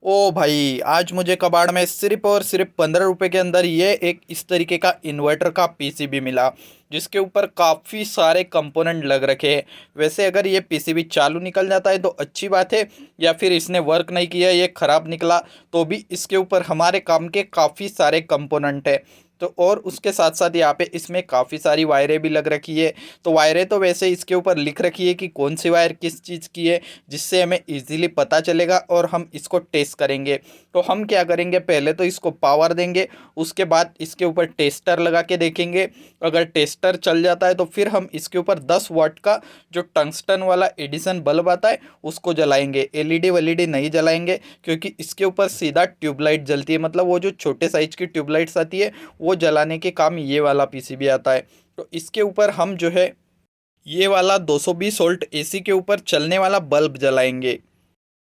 ओ भाई, आज मुझे कबाड़ में सिर्फ और सिर्फ 15 रुपए के अंदर ये एक इस तरीके का इन्वर्टर का पीसीबी मिला, जिसके ऊपर काफ़ी सारे कंपोनेंट लग रखे हैं। वैसे अगर ये पीसीबी चालू निकल जाता है तो अच्छी बात है, या फिर इसने वर्क नहीं किया, ये ख़राब निकला, तो भी इसके ऊपर हमारे काम के काफ़ी सारे कंपोनेंट है। तो और उसके साथ साथ यहाँ पे इसमें काफ़ी सारी वायरें भी लग रखी है। तो वायरें तो वैसे इसके ऊपर लिख रखी है कि कौन सी वायर किस चीज़ की है, जिससे हमें इजीली पता चलेगा और हम इसको टेस्ट करेंगे। तो हम क्या करेंगे, पहले तो इसको पावर देंगे, उसके बाद इसके ऊपर टेस्टर लगा के देखेंगे। अगर टेस्टर चल जाता है तो फिर हम इसके ऊपर 10 वाट का जो टंगस्टन वाला एडिशन बल्ब आता है उसको जलाएंगे। एलईडी वलीडी नहीं जलाएंगे, क्योंकि इसके ऊपर सीधा ट्यूबलाइट जलती है, मतलब वो जो छोटे साइज की ट्यूबलाइट्स आती है वो जलाने के काम ये वाला पीसीबी आता है। तो इसके ऊपर हम जो है ये वाला 220 वोल्ट एसी के ऊपर चलने वाला बल्ब जलाएंगे।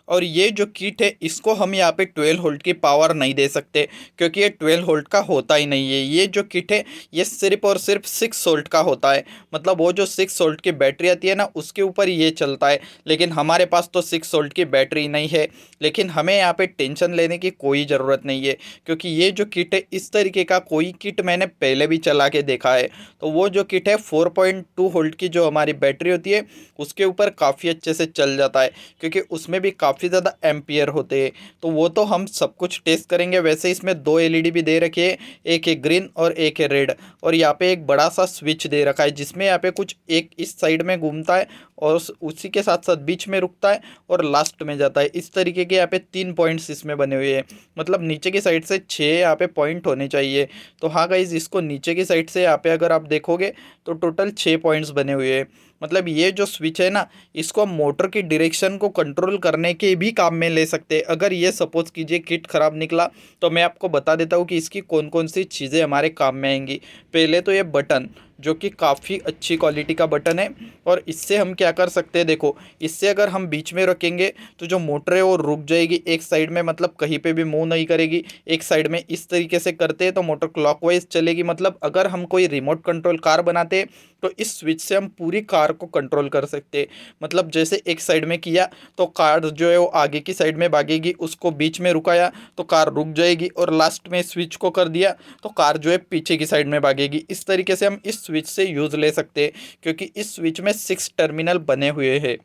और ये जो किट है इसको हम यहाँ पे 12 वोल्ट की पावर नहीं दे सकते, क्योंकि ये 12 वोल्ट का होता ही नहीं है। ये जो किट है ये सिर्फ और सिर्फ 6 वोल्ट का होता है, मतलब वो जो 6 वोल्ट की बैटरी आती है ना उसके ऊपर ये चलता है। लेकिन हमारे पास तो 6 वोल्ट की बैटरी नहीं है। लेकिन हमें यहाँ पे टेंशन लेने की कोई ज़रूरत नहीं है, क्योंकि ये जो किट है इस तरीके का कोई किट मैंने पहले भी चला के देखा है। तो वो जो किट है 4.2 वोल्ट की जो हमारी बैटरी होती है उसके ऊपर काफ़ी अच्छे से चल जाता है, क्योंकि उसमें भी काफ़ी ज़्यादा एम्पियर होते हैं। तो वो तो हम सब कुछ टेस्ट करेंगे। वैसे इसमें दो एलईडी भी दे रखी है, एक है ग्रीन और एक है रेड। और यहाँ पे एक बड़ा सा स्विच दे रखा है, जिसमें यहाँ पे कुछ एक इस साइड में घूमता है और उसी के साथ साथ बीच में रुकता है और लास्ट में जाता है। इस तरीके के यहाँ पे 3 पॉइंट्स इसमें बने हुए हैं, मतलब नीचे की साइड से 6 यहाँ पे पॉइंट होने चाहिए। तो हाँ गाइज, इसको नीचे की साइड से यहाँ पे अगर आप देखोगे तो टोटल 6 पॉइंट्स बने हुए हैं। मतलब ये जो स्विच है ना, इसको हम मोटर की डायरेक्शन को कंट्रोल करने के भी काम में ले सकते हैं। अगर ये सपोज कीजिए किट ख़राब निकला तो मैं आपको बता देता हूँ कि इसकी कौन कौन सी चीज़ें हमारे काम में आएंगी। पहले तो ये बटन, जो कि काफ़ी अच्छी क्वालिटी का बटन है, और इससे हम क्या कर सकते हैं, देखो इससे अगर हम बीच में रखेंगे तो जो मोटर है वो रुक जाएगी एक साइड में, मतलब कहीं पे भी मूव नहीं करेगी। एक साइड में इस तरीके से करते हैं तो मोटर क्लॉकवाइज चलेगी। मतलब अगर हम कोई रिमोट कंट्रोल कार बनाते हैं तो इस स्विच से हम पूरी कार को कंट्रोल कर सकते हैं। मतलब जैसे एक साइड में किया तो कार जो है वो आगे की साइड में भागेगी, उसको बीच में रुकाया तो कार रुक जाएगी, और लास्ट में स्विच को कर दिया तो कार जो है पीछे की साइड में भागेगी। इस तरीके से हम इस स्विच से यूज़ ले सकते हैं, क्योंकि इस स्विच में 6 टर्मिनल बने हुए हैं।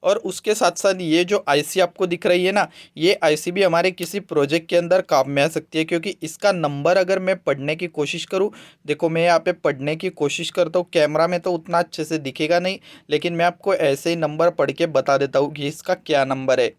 और उसके साथ साथ ये जो आईसी आपको दिख रही है ना, ये आईसी भी हमारे किसी प्रोजेक्ट के अंदर काम में आ सकती है, क्योंकि इसका नंबर अगर मैं पढ़ने की कोशिश करूँ, देखो मैं यहाँ पे पढ़ने की कोशिश करता हूँ, कैमरा में तो उतना अच्छे से दिखेगा नहीं, लेकिन मैं आपको ऐसे ही नंबर पढ़ के बता देता हूँ कि इसका क्या नंबर है।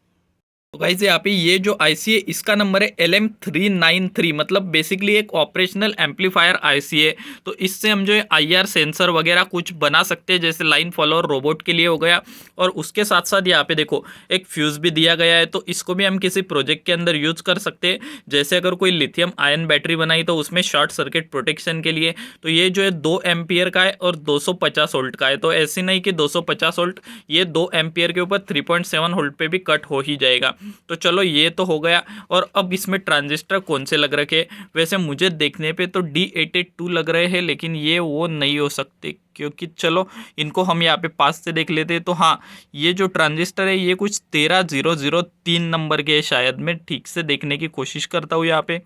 तो गाइस यहाँ पे ये जो आईसी है इसका नंबर है LM393, मतलब बेसिकली एक ऑपरेशनल एम्पलीफायर आईसी है। तो इससे हम जो है आईआर सेंसर वगैरह कुछ बना सकते हैं, जैसे लाइन फॉलोअर रोबोट के लिए हो गया। और उसके साथ साथ यहाँ पे देखो एक फ्यूज़ भी दिया गया है, तो इसको भी हम किसी प्रोजेक्ट के अंदर यूज कर सकते हैं। जैसे अगर कोई लिथियम आयन बैटरी बनाई तो उसमें शॉर्ट सर्किट प्रोटेक्शन के लिए। तो ये जो है 2 एम्पियर का है और 250 वोल्ट का है। तो ऐसे नहीं कि 250 वोल्ट, ये 2 एम्पियर के ऊपर 3.7 वोल्ट पे भी कट हो ही जाएगा। तो चलो ये तो हो गया। और अब इसमें ट्रांजिस्टर कौन से लग रखे, वैसे मुझे देखने पे तो D882 लग रहे हैं, लेकिन ये वो नहीं हो सकते, क्योंकि चलो इनको हम यहाँ पे पास से देख लेते हैं। तो हाँ, ये जो ट्रांजिस्टर है ये कुछ 13003 नंबर के है शायद। मैं ठीक से देखने की कोशिश करता हूँ यहाँ पे।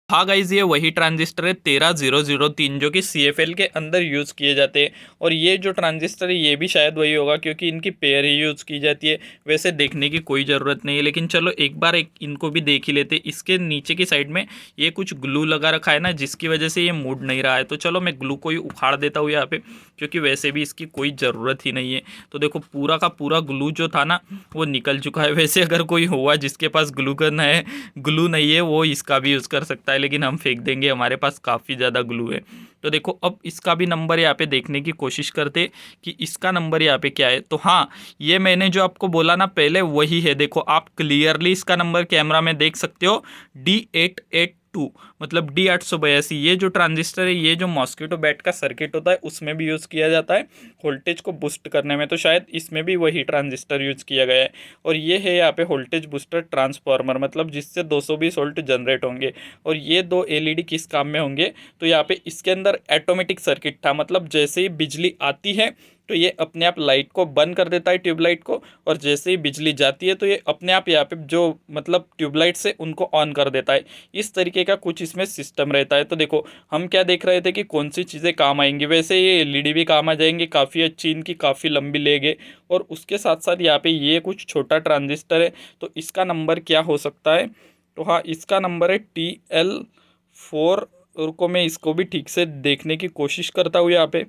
हाँ गाइज, ये वही ट्रांजिस्टर है 13003, जो कि CFL के अंदर यूज़ किए जाते हैं। और ये जो ट्रांजिस्टर है ये भी शायद वही होगा, क्योंकि इनकी पेयर ही यूज़ की जाती है। वैसे देखने की कोई ज़रूरत नहीं है, लेकिन चलो एक बार इनको भी देख ही लेते। इसके नीचे की साइड में ये कुछ ग्लू लगा रखा है ना, जिसकी वजह से ये मुड़ नहीं रहा है। तो चलो मैं ग्लू को ही उखाड़ देता हूँ यहाँ पे, क्योंकि वैसे भी इसकी कोई ज़रूरत ही नहीं है। तो देखो पूरा का पूरा ग्लू जो था ना वो निकल चुका है। वैसे अगर कोई हुआ जिसके पास ग्लू गन है, ग्लू नहीं है, वो इसका भी यूज़ कर सकता है, लेकिन हम फेंक देंगे, हमारे पास काफ़ी ज़्यादा ग्लू है। तो देखो अब इसका भी नंबर यहाँ पे देखने की कोशिश करते कि इसका नंबर यहाँ पे क्या है। तो हाँ, ये मैंने जो आपको बोला ना पहले वही है। देखो आप क्लियरली इसका नंबर कैमरा में देख सकते हो, D882, मतलब D882। ये जो ट्रांजिस्टर है, ये जो मॉस्किटो बैट का सर्किट होता है उसमें भी यूज़ किया जाता है वोल्टेज को बूस्ट करने में। तो शायद इसमें भी वही ट्रांजिस्टर यूज़ किया गया है। और ये है यहाँ पे वोल्टेज बूस्टर ट्रांसफार्मर, मतलब जिससे 220 वोल्ट जनरेट होंगे। और ये दो एलईडी किस काम में होंगे, तो यहाँ पे इसके अंदर ऑटोमेटिक सर्किट था, मतलब जैसे ही बिजली आती है तो ये अपने आप लाइट को बंद कर देता है, ट्यूबलाइट को, और जैसे ही बिजली जाती है तो ये अपने आप यहाँ पे जो मतलब ट्यूबलाइट से उनको ऑन कर देता है। इस तरीके का कुछ इसमें सिस्टम रहता है। तो देखो हम क्या देख रहे थे कि कौन सी चीज़ें काम आएंगी, वैसे ये एलईडी भी काम आ जाएंगी, काफ़ी अच्छी इनकी काफ़ी लंबी लेग है। और उसके साथ साथ यहाँ पे ये कुछ छोटा ट्रांजिस्टर है, तो इसका नंबर क्या हो सकता है, तो हाँ इसका नंबर है TL4। को मैं इसको भी ठीक से देखने की कोशिश करता हूँ यहाँ पे।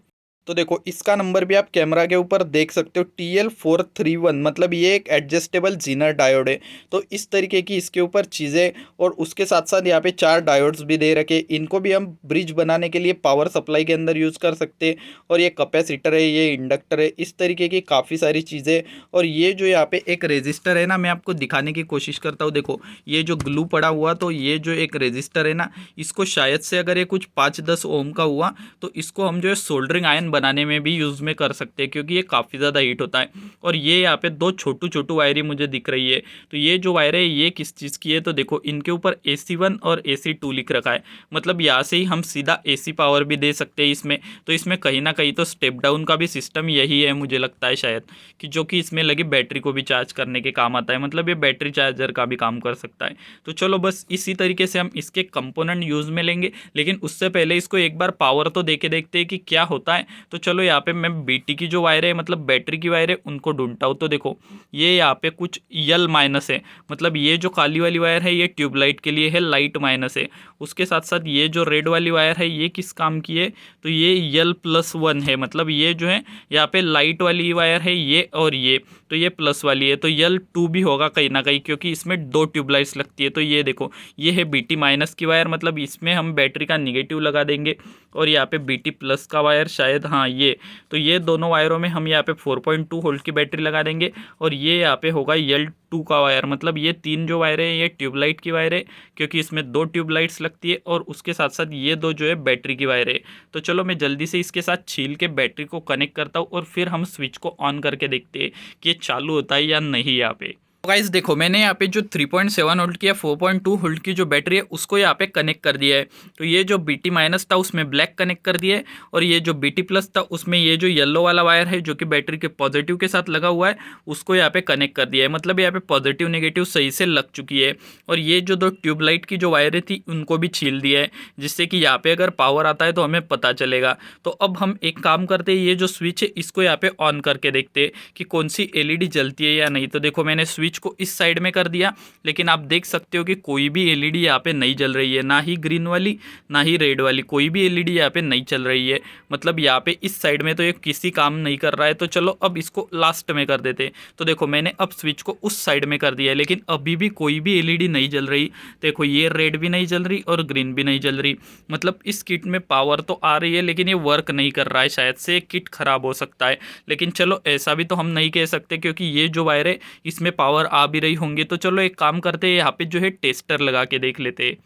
तो देखो इसका नंबर भी आप कैमरा के ऊपर देख सकते हो, TL431, मतलब ये एक एडजस्टेबल जीनर डायोड है। तो इस तरीके की इसके ऊपर चीज़ें, और उसके साथ साथ यहाँ पे 4 डायोड्स भी दे रखे, इनको भी हम ब्रिज बनाने के लिए पावर सप्लाई के अंदर यूज़ कर सकते हैं। और ये कैपेसिटर है, ये इंडक्टर है, इस तरीके की काफ़ी सारी चीज़ें। और ये जो यहाँ पे एक रेजिस्टर है ना, मैं आपको दिखाने की कोशिश करता हूँ। देखो ये जो ग्लू पड़ा हुआ, तो ये जो एक रेजिस्टर है ना, इसको शायद से अगर ये कुछ 5-10 ओम का हुआ तो इसको हम जो है सोल्डरिंग आयन बनाने में भी यूज़ में कर सकते हैं, क्योंकि ये काफ़ी ज़्यादा हीट होता है। और ये यहाँ पे 2 छोटू छोटू वायरें मुझे दिख रही है। तो ये जो वायर है ये किस चीज़ की है, तो देखो इनके ऊपर AC1 और AC2 लिख रखा है, मतलब यहाँ से ही हम सीधा AC पावर भी दे सकते हैं इसमें। तो इसमें कहीं ना कहीं तो स्टेप डाउन का भी सिस्टम यही है मुझे लगता है शायद, कि जो कि इसमें लगी बैटरी को भी चार्ज करने के काम आता है, मतलब ये बैटरी चार्जर का भी काम कर सकता है। तो चलो बस इसी तरीके से हम इसके कंपोनेंट यूज़ में लेंगे, लेकिन उससे पहले इसको एक बार पावर तो देके देखते हैं कि क्या होता है। तो चलो यहाँ पे मैं BT की जो वायर है, मतलब बैटरी की वायर है, उनको ढूंढता हूँ। तो देखो ये यहाँ पे कुछ L- है, मतलब ये जो काली वाली वायर है ये ट्यूबलाइट के लिए है, लाइट माइनस है। उसके साथ साथ ये जो रेड वाली वायर है ये किस काम की है, तो ये L+1 है, मतलब ये जो है यहाँ पे लाइट वाली वायर है ये, और ये तो ये प्लस वाली है, तो L2 भी होगा कहीं ना कहीं, क्योंकि इसमें 2 ट्यूबलाइट्स लगती है। तो ये देखो ये है BT- की वायर, मतलब इसमें हम बैटरी का निगेटिव लगा देंगे। और यहाँ पे BT+ का वायर शायद, हाँ ये, तो ये दोनों वायरों में हम यहाँ पे 4.2 वोल्ट की बैटरी लगा देंगे। और ये यहाँ पे होगा L2 का वायर, मतलब ये 3 जो वायर है ये ट्यूबलाइट की वायर है, क्योंकि इसमें 2 ट्यूबलाइट्स लगती है, और उसके साथ साथ ये 2 जो है बैटरी की वायर है। तो चलो मैं जल्दी से इसके साथ छील के बैटरी को कनेक्ट करता हूँ, और फिर हम स्विच को ऑन करके देखते हैं कि ये चालू होता है या नहीं यहाँ पे। तो गाइस देखो मैंने यहाँ पे जो 3.7 वोल्ट की या 4.2 वोल्ट की जो बैटरी है उसको यहाँ पे कनेक्ट कर दिया है। तो ये जो BT- था उसमें ब्लैक कनेक्ट कर दिया है, और ये जो BT+ था उसमें ये जो येलो वाला वायर है जो कि बैटरी के पॉजिटिव के साथ लगा हुआ है उसको यहाँ पे कनेक्ट कर दिया है, मतलब यहाँ पे पॉजिटिव नेगेटिव सही से लग चुकी है। और ये जो 2 ट्यूबलाइट की जो वायरें थी उनको भी छील दिया है, जिससे कि यहाँ पे अगर पावर आता है तो हमें पता चलेगा। तो अब हम एक काम करते हैं, ये जो स्विच है इसको यहाँ पे ऑन करके देखते हैं कि कौन सी LED जलती है या नहीं। तो देखो मैंने स्विच को इस साइड में कर दिया, लेकिन आप देख सकते हो कि कोई भी LED यहाँ पे नहीं जल रही है, ना ही ग्रीन वाली ना ही रेड वाली, कोई भी LED यहाँ पे नहीं चल रही है। मतलब यहाँ पे इस साइड में तो ये किसी काम नहीं कर रहा है। तो चलो अब इसको लास्ट में कर देते। तो देखो मैंने अब स्विच को उस साइड में कर दिया है, लेकिन अभी भी कोई भी LED नहीं जल रही। देखो ये रेड भी नहीं जल रही और ग्रीन भी नहीं जल रही, मतलब इस किट में पावर तो आ रही है लेकिन ये वर्क नहीं कर रहा है, शायद से किट खराब हो सकता है। लेकिन चलो ऐसा भी तो हम नहीं कह सकते, क्योंकि ये जो वायर है इसमें पावर आ भी रही होंगी। तो चलो एक काम करते हैं, यहाँ पे जो है टेस्टर लगा के देख लेते हैं।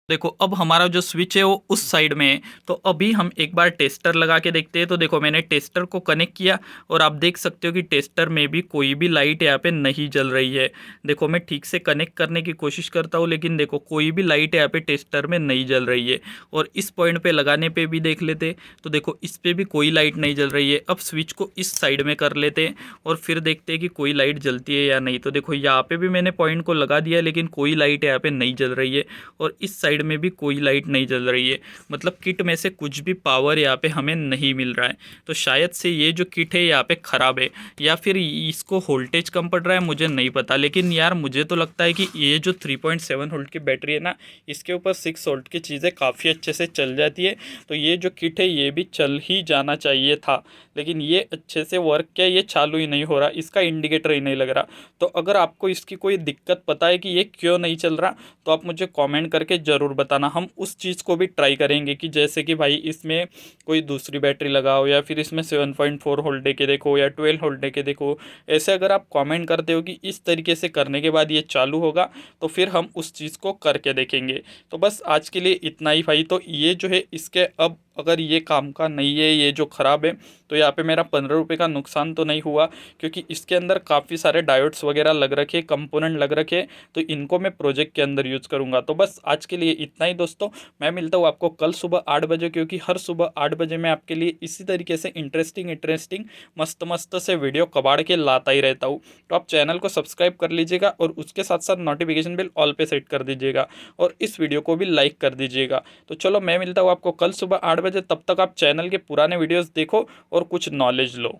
देखो अब हमारा जो स्विच है वो उस साइड में है, तो अभी हम एक बार टेस्टर लगा के देखते हैं। तो देखो मैंने टेस्टर को कनेक्ट किया, और आप देख सकते हो कि टेस्टर में भी कोई भी लाइट यहाँ पे नहीं जल रही है। देखो मैं ठीक से कनेक्ट करने की कोशिश करता हूँ, लेकिन देखो कोई भी लाइट यहाँ पे टेस्टर में नहीं जल रही है। और इस पॉइंट पे लगाने पे भी देख लेते, तो देखो इस पर भी कोई लाइट नहीं जल रही है। अब स्विच को इस साइड में कर लेते हैं और फिर देखते हैं कि कोई लाइट जलती है या नहीं। तो देखो यहाँ पे भी मैंने पॉइंट को लगा दिया, लेकिन कोई लाइट यहाँ पे नहीं जल रही है, और इस साइड में भी कोई लाइट नहीं जल रही है। मतलब किट में से कुछ भी पावर यहाँ पे हमें नहीं मिल रहा है। तो शायद से ये जो किट है यहाँ पे ख़राब है, या फिर इसको वोल्टेज कम पड़ रहा है, मुझे नहीं पता। लेकिन यार मुझे तो लगता है कि ये जो 3.7 वोल्ट की बैटरी है ना, इसके ऊपर 6 वोल्ट की चीज़ें काफ़ी अच्छे से चल जाती है। तो ये जो किट है ये भी चल ही जाना चाहिए था, लेकिन ये अच्छे से वर्क किया, ये चालू ही नहीं हो रहा, इसका इंडिकेटर ही नहीं लग रहा। तो अगर आपको इसकी कोई दिक्कत पता है कि ये क्यों नहीं चल रहा, तो आप मुझे कमेंट करके ज़रूर बताना। हम उस चीज़ को भी ट्राई करेंगे कि जैसे कि भाई इसमें कोई दूसरी बैटरी लगाओ, या फिर इसमें 7.4 वोल्ट दे के देखो, या 12 वोल्ट दे के देखो। ऐसे अगर आप कमेंट करते हो कि इस तरीके से करने के बाद ये चालू होगा, तो फिर हम उस चीज़ को करके देखेंगे। तो बस आज के लिए इतना ही भाई। तो ये जो है इसके अब अगर ये काम का नहीं है, ये जो ख़राब है, तो यहाँ पे मेरा 15 रुपये का नुकसान तो नहीं हुआ, क्योंकि इसके अंदर काफ़ी सारे डायोड्स वगैरह लग रखे, कंपोनेंट लग रखे, तो इनको मैं प्रोजेक्ट के अंदर यूज़ करूँगा। तो बस आज के लिए इतना ही दोस्तों। मैं मिलता हूँ आपको कल सुबह 8 बजे, क्योंकि हर सुबह 8 बजे मैं आपके लिए इसी तरीके से इंटरेस्टिंग मस्त मस्त से वीडियो कबाड़ के लाता ही रहता हूँ। तो आप चैनल को सब्सक्राइब कर लीजिएगा और उसके साथ साथ नोटिफिकेशन बिल ऑल पे सेट कर दीजिएगा और इस वीडियो को भी लाइक कर दीजिएगा। तो चलो मैं मिलता हूँ आपको कल सुबह 8 बजे, तब तक आप चैनल के पुराने वीडियोस देखो और कुछ नॉलेज लो।